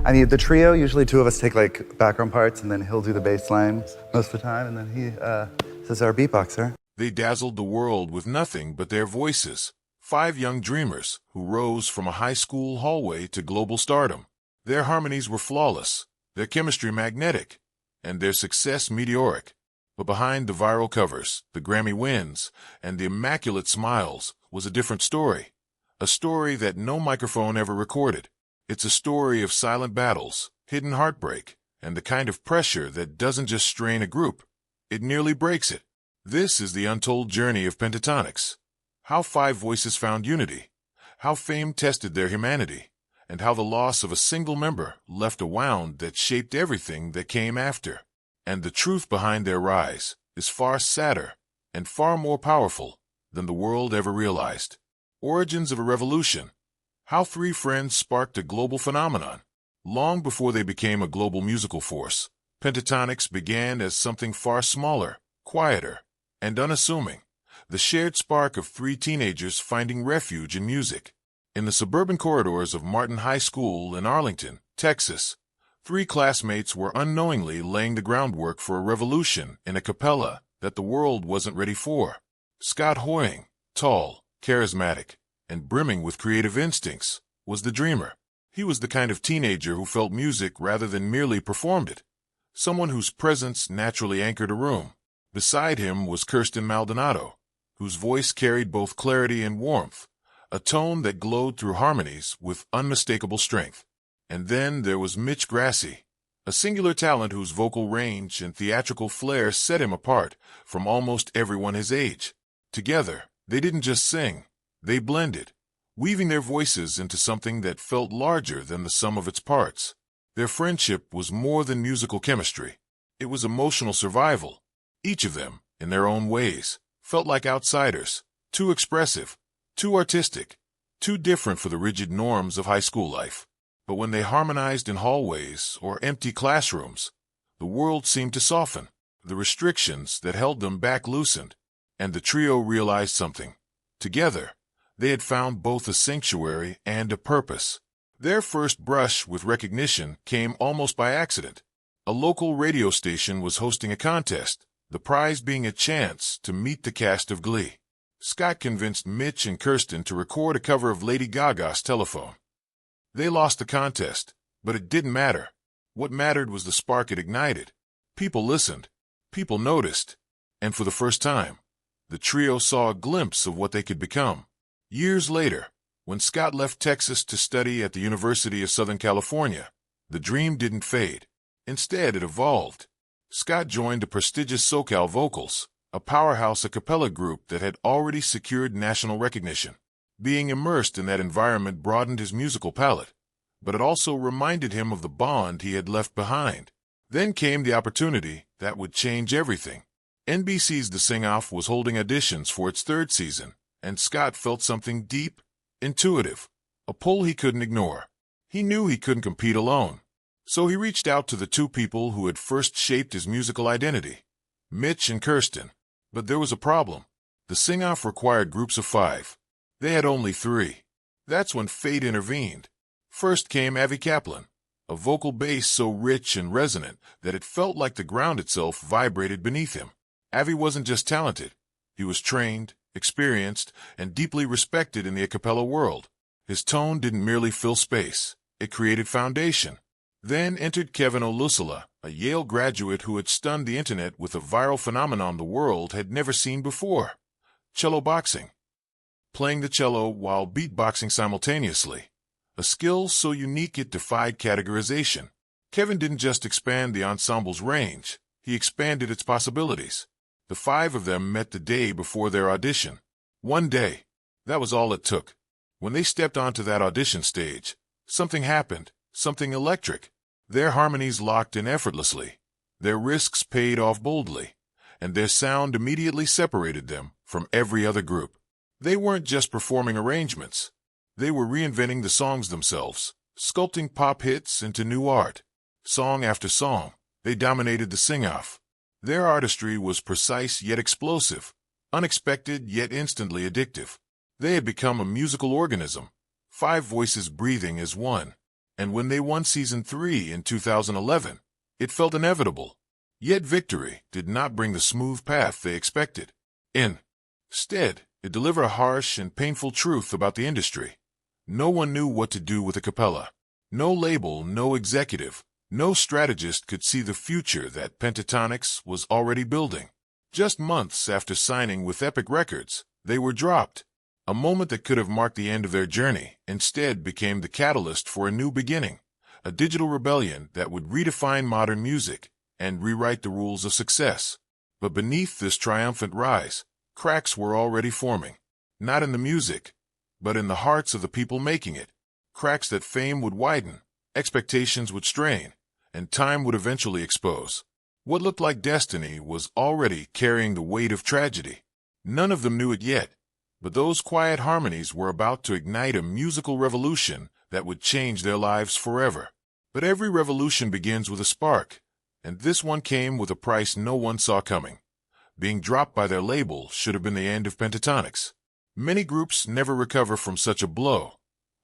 I mean, the trio, usually two of us take like background parts and then he'll do the bass line most of the time and then he says our beatboxer. They dazzled the world with nothing but their voices. 5 young dreamers who rose from a high school hallway to global stardom. Their harmonies were flawless, their chemistry magnetic, and their success meteoric. But behind the viral covers, the Grammy wins, and the immaculate smiles was a different story. A story that no microphone ever recorded. It's a story of silent battles, hidden heartbreak, and the kind of pressure that doesn't just strain a group, it nearly breaks it. This is the untold journey of Pentatonix. How 5 voices found unity, how fame tested their humanity, and how the loss of a single member left a wound that shaped everything that came after. And the truth behind their rise is far sadder and far more powerful than the world ever realized. Origins of a revolution. How 3 friends sparked a global phenomenon. Long before they became a global musical force, Pentatonix began as something far smaller, quieter, and unassuming. The shared spark of 3 teenagers finding refuge in music. In the suburban corridors of Martin High School in Arlington, Texas, 3 classmates were unknowingly laying the groundwork for a revolution in a cappella that the world wasn't ready for. Scott Hoying, tall, charismatic, and brimming with creative instincts, was the dreamer. He was the kind of teenager who felt music rather than merely performed it. Someone whose presence naturally anchored a room. Beside him was Kirsten Maldonado, whose voice carried both clarity and warmth, a tone that glowed through harmonies with unmistakable strength. And then there was Mitch Grassi, a singular talent whose vocal range and theatrical flair set him apart from almost everyone his age. Together, they didn't just sing, they blended, weaving their voices into something that felt larger than the sum of its parts. Their friendship was more than musical chemistry. It was emotional survival. Each of them, in their own ways, felt like outsiders, too expressive, too artistic, too different for the rigid norms of high school life. But when they harmonized in hallways or empty classrooms, the world seemed to soften. The restrictions that held them back loosened, and the trio realized something. Together, they had found both a sanctuary and a purpose. Their first brush with recognition came almost by accident. A local radio station was hosting a contest, the prize being a chance to meet the cast of Glee. Scott convinced Mitch and Kirsten to record a cover of Lady Gaga's Telephone. They lost the contest, but it didn't matter. What mattered was the spark it ignited. People listened, people noticed, and for the first time, the trio saw a glimpse of what they could become. Years later, when Scott left Texas to study at the University of Southern California, the dream didn't fade. Instead, it evolved. Scott joined the prestigious SoCal Vocals, a powerhouse a cappella group that had already secured national recognition. Being immersed in that environment broadened his musical palette, but it also reminded him of the bond he had left behind. Then came the opportunity that would change everything. NBC's The Sing-Off was holding auditions for its 3rd season, and Scott felt something deep, intuitive, a pull he couldn't ignore. He knew he couldn't compete alone, so he reached out to the 2 people who had first shaped his musical identity, Mitch and Kirsten. But there was a problem. The Sing-Off required groups of 5. They had only 3. That's when fate intervened. First came Avi Kaplan, a vocal bass so rich and resonant that it felt like the ground itself vibrated beneath him. Avi wasn't just talented. He was trained, experienced, and deeply respected in the a cappella world. His tone didn't merely fill space. It created foundation. Then entered Kevin Olusala, a Yale graduate who had stunned the internet with a viral phenomenon the world had never seen before: cello boxing. Playing the cello while beatboxing simultaneously. A skill so unique it defied categorization. Kevin didn't just expand the ensemble's range, he expanded its possibilities. The 5 of them met the day before their audition. One day. That was all it took. When they stepped onto that audition stage, something happened, something electric. Their harmonies locked in effortlessly. Their risks paid off boldly, and their sound immediately separated them from every other group. They weren't just performing arrangements. They were reinventing the songs themselves, sculpting pop hits into new art. Song after song, they dominated the Sing-Off. Their artistry was precise yet explosive, unexpected yet instantly addictive. They had become a musical organism, 5 voices breathing as one. And when they won Season 3 in 2011, it felt inevitable. Yet victory did not bring the smooth path they expected. Instead, it delivered a harsh and painful truth about the industry. No one knew what to do with a cappella. No label, no executive, no strategist could see the future that Pentatonix was already building. Just months after signing with Epic Records, they were dropped. A moment that could have marked the end of their journey instead became the catalyst for a new beginning, a digital rebellion that would redefine modern music and rewrite the rules of success. But beneath this triumphant rise, cracks were already forming. Not in the music, but in the hearts of the people making it. Cracks that fame would widen, expectations would strain, and time would eventually expose. What looked like destiny was already carrying the weight of tragedy. None of them knew it yet, but those quiet harmonies were about to ignite a musical revolution that would change their lives forever. But every revolution begins with a spark, and this one came with a price no one saw coming. Being dropped by their label should have been the end of Pentatonix. Many groups never recover from such a blow,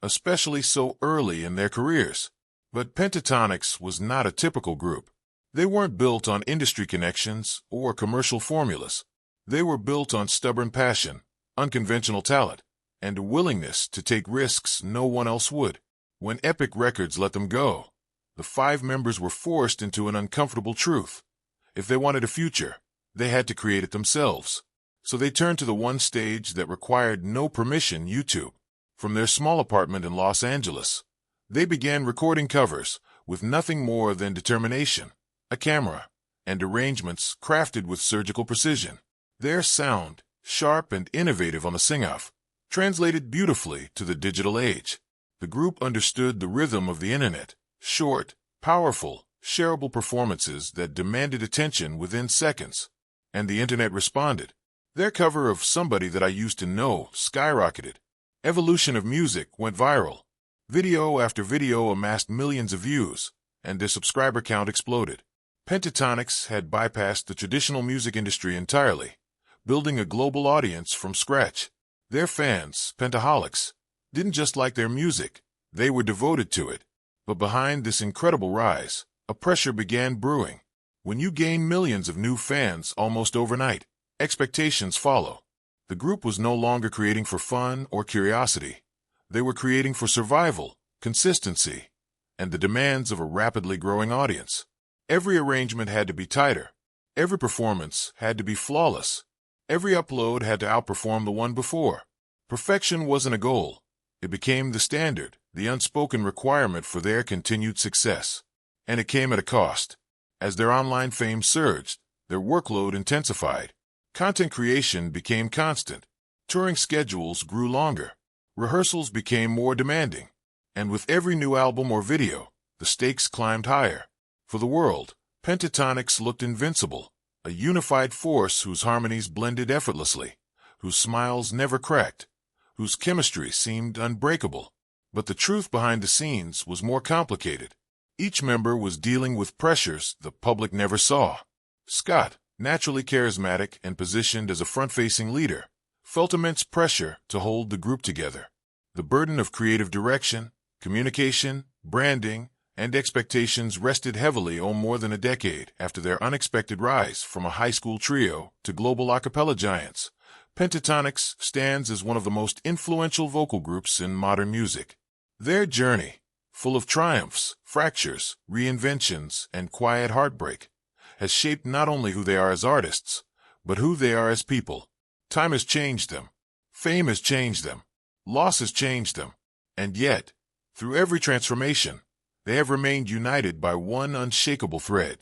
especially so early in their careers. But Pentatonix was not a typical group. They weren't built on industry connections or commercial formulas. They were built on stubborn passion, unconventional talent, and a willingness to take risks no one else would. When Epic Records let them go, the 5 members were forced into an uncomfortable truth. If they wanted a future, they had to create it themselves. So they turned to the one stage that required no permission: YouTube. From their small apartment in Los Angeles, they began recording covers with nothing more than determination, a camera, and arrangements crafted with surgical precision. Their sound, sharp and innovative on the sing-off, translated beautifully to the digital age. The group understood the rhythm of the internet: short, powerful, shareable performances that demanded attention within seconds. And the internet responded. Their cover of Somebody That I Used to Know skyrocketed. Evolution of Music went viral. Video after video amassed millions of views, and their subscriber count exploded. Pentatonix had bypassed the traditional music industry entirely, building a global audience from scratch. Their fans, Pentaholics, didn't just like their music, they were devoted to it. But behind this incredible rise, a pressure began brewing. When you gain millions of new fans almost overnight, expectations follow. The group was no longer creating for fun or curiosity. They were creating for survival, consistency, and the demands of a rapidly growing audience. Every arrangement had to be tighter. Every performance had to be flawless. Every upload had to outperform the one before. Perfection wasn't a goal. It became the standard, the unspoken requirement for their continued success. And it came at a cost. As their online fame surged, their workload intensified. Content creation became constant. Touring schedules grew longer. Rehearsals became more demanding. And with every new album or video, the stakes climbed higher. For the world, Pentatonix looked invincible, a unified force whose harmonies blended effortlessly, whose smiles never cracked, whose chemistry seemed unbreakable. But the truth behind the scenes was more complicated. Each member was dealing with pressures the public never saw. Scott, naturally charismatic and positioned as a front-facing leader, felt immense pressure to hold the group together. The burden of creative direction, communication, branding, and expectations rested heavily on more than a decade after their unexpected rise from a high school trio to global a cappella giants. Pentatonix stands as one of the most influential vocal groups in modern music. Their journey, full of triumphs, fractures, reinventions, and quiet heartbreak, has shaped not only who they are as artists, but who they are as people. Time has changed them. Fame has changed them. Loss has changed them. And yet, through every transformation, they have remained united by one unshakable thread: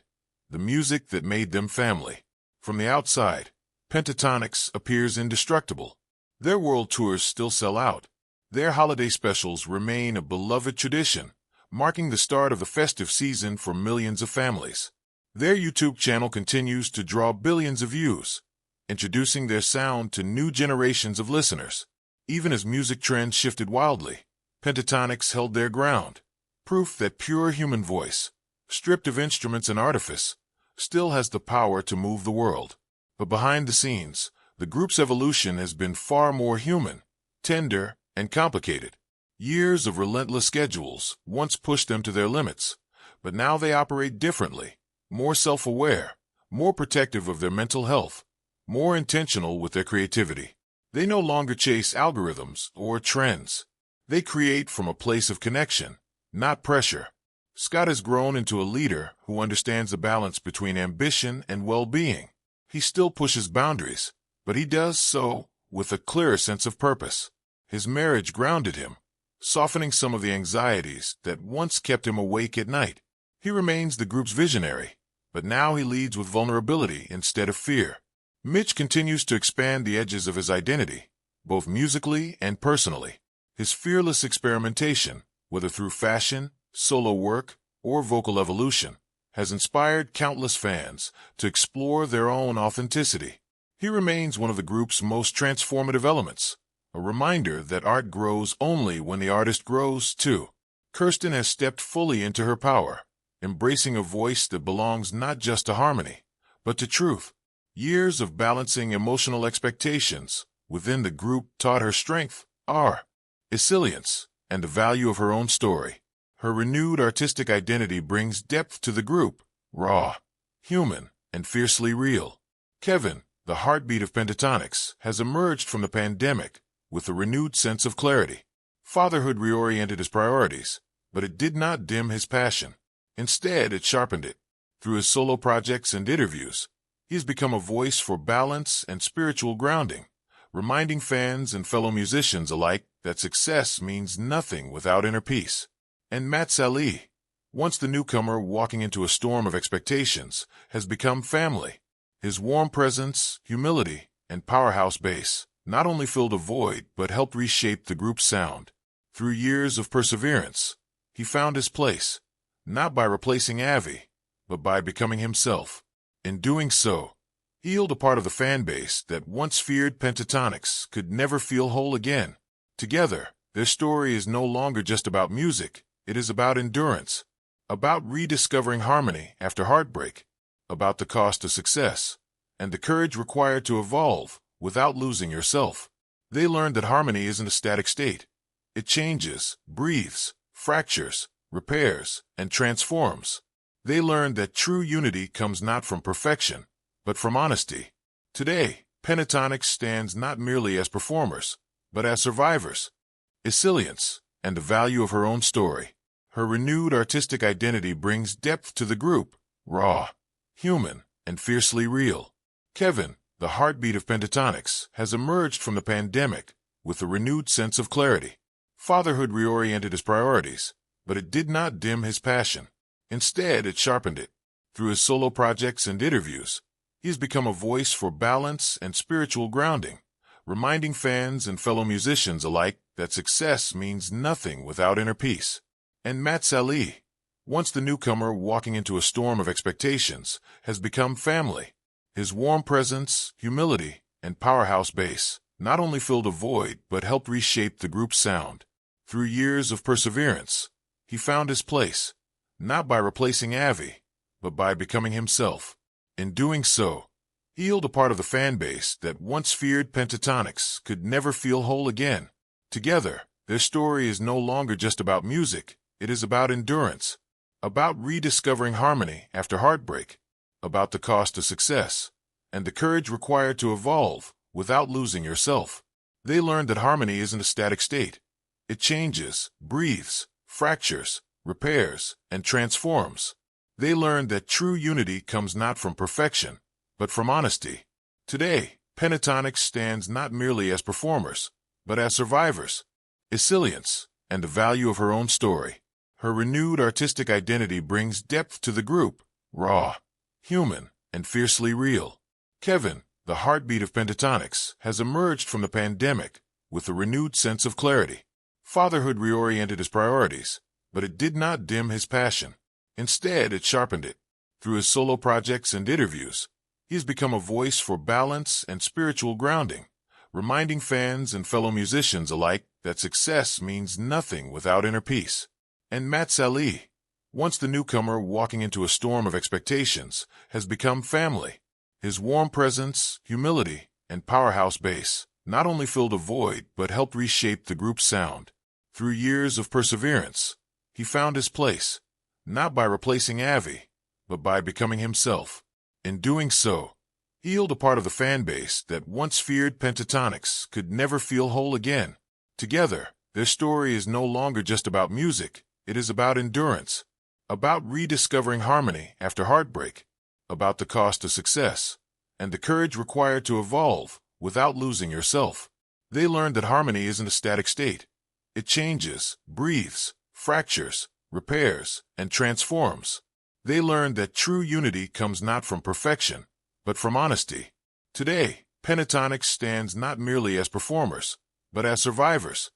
the music that made them family. From the outside, Pentatonix appears indestructible. Their world tours still sell out. Their holiday specials remain a beloved tradition, marking the start of the festive season for millions of families. Their YouTube channel continues to draw billions of views, introducing their sound to new generations of listeners. Even as music trends shifted wildly, Pentatonix held their ground. Proof that pure human voice, stripped of instruments and artifice, still has the power to move the world. But behind the scenes, the group's evolution has been far more human, tender, and complicated. Years of relentless schedules once pushed them to their limits, but now they operate differently, more self-aware, more protective of their mental health, more intentional with their creativity. They no longer chase algorithms or trends. They create from a place of connection, not pressure. Scott has grown into a leader who understands the balance between ambition and well-being. He still pushes boundaries, but he does so with a clearer sense of purpose. His marriage grounded him, softening some of the anxieties that once kept him awake at night. He remains the group's visionary, but now he leads with vulnerability instead of fear. Mitch continues to expand the edges of his identity, both musically and personally. His fearless experimentation, whether through fashion, solo work, or vocal evolution, has inspired countless fans to explore their own authenticity. He remains one of the group's most transformative elements, a reminder that art grows only when the artist grows too. Kirsten has stepped fully into her power, embracing a voice that belongs not just to harmony, but to truth. Years of balancing emotional expectations within the group taught her strength, resilience, and the value of her own story. Her renewed artistic identity brings depth to the group, raw, human, and fiercely real. Kevin, the heartbeat of Pentatonix, has emerged from the pandemic with a renewed sense of clarity. Fatherhood reoriented his priorities, but it did not dim his passion. Instead, it sharpened it. Through his solo projects and interviews, he has become a voice for balance and spiritual grounding, reminding fans and fellow musicians alike that success means nothing without inner peace. And Matt Salih, once the newcomer walking into a storm of expectations, has become family. His warm presence, humility, and powerhouse bass not only filled a void but helped reshape the group's sound. Through years of perseverance, he found his place, not by replacing Avi, but by becoming himself. In doing so, he healed a part of the fan base that once feared Pentatonix could never feel whole again. Together, their story is no longer just about music, it is about endurance, about rediscovering harmony after heartbreak, about the cost of success, and the courage required to evolve without losing yourself. They learned that harmony isn't a static state. It changes, breathes, fractures, repairs, and transforms. They learned that true unity comes not from perfection, but from honesty. Today, Pentatonix stands not merely as performers, but as survivors. Resilience, and the value of her own story. Her renewed artistic identity brings depth to the group, raw, human, and fiercely real. Kevin, the heartbeat of Pentatonix, has emerged from the pandemic with a renewed sense of clarity. Fatherhood reoriented his priorities, but it did not dim his passion. Instead, it sharpened it. Through his solo projects and interviews, he has become a voice for balance and spiritual grounding, reminding fans and fellow musicians alike that success means nothing without inner peace. And Matt Salih, once the newcomer walking into a storm of expectations, has become family. His warm presence, humility, and powerhouse bass not only filled a void but helped reshape the group's sound. Through years of perseverance, he found his place, not by replacing Avi, but by becoming himself. In doing so, he healed a part of the fan base that once feared Pentatonix could never feel whole again. Together, their story is no longer just about music, it is about endurance, about rediscovering harmony after heartbreak, about the cost of success, and the courage required to evolve without losing yourself. They learned that harmony isn't a static state. It changes, breathes, fractures, repairs, and transforms. They learned that true unity comes not from perfection, but from honesty. Today, Pentatonix stands not merely as performers, but as survivors. Resilience, and the value of her own story. Her renewed artistic identity brings depth to the group, raw, human, and fiercely real. Kevin, the heartbeat of Pentatonix, has emerged from the pandemic with a renewed sense of clarity. Fatherhood reoriented his priorities, but it did not dim his passion. Instead, it sharpened it. Through his solo projects and interviews, he has become a voice for balance and spiritual grounding, reminding fans and fellow musicians alike that success means nothing without inner peace. And Matt Salih, once the newcomer walking into a storm of expectations, has become family. His warm presence, humility, and powerhouse bass not only filled a void but helped reshape the group's sound. Through years of perseverance, he found his place, not by replacing Avi, but by becoming himself. In doing so, he healed a part of the fan base that once feared Pentatonix could never feel whole again. Together, their story is no longer just about music, it is about endurance, about rediscovering harmony after heartbreak, about the cost of success, and the courage required to evolve without losing yourself. They learned that harmony isn't a static state. It changes, breathes, fractures, repairs, and transforms. They learned that true unity comes not from perfection, but from honesty. Today, Pentatonix stands not merely as performers, but as survivors,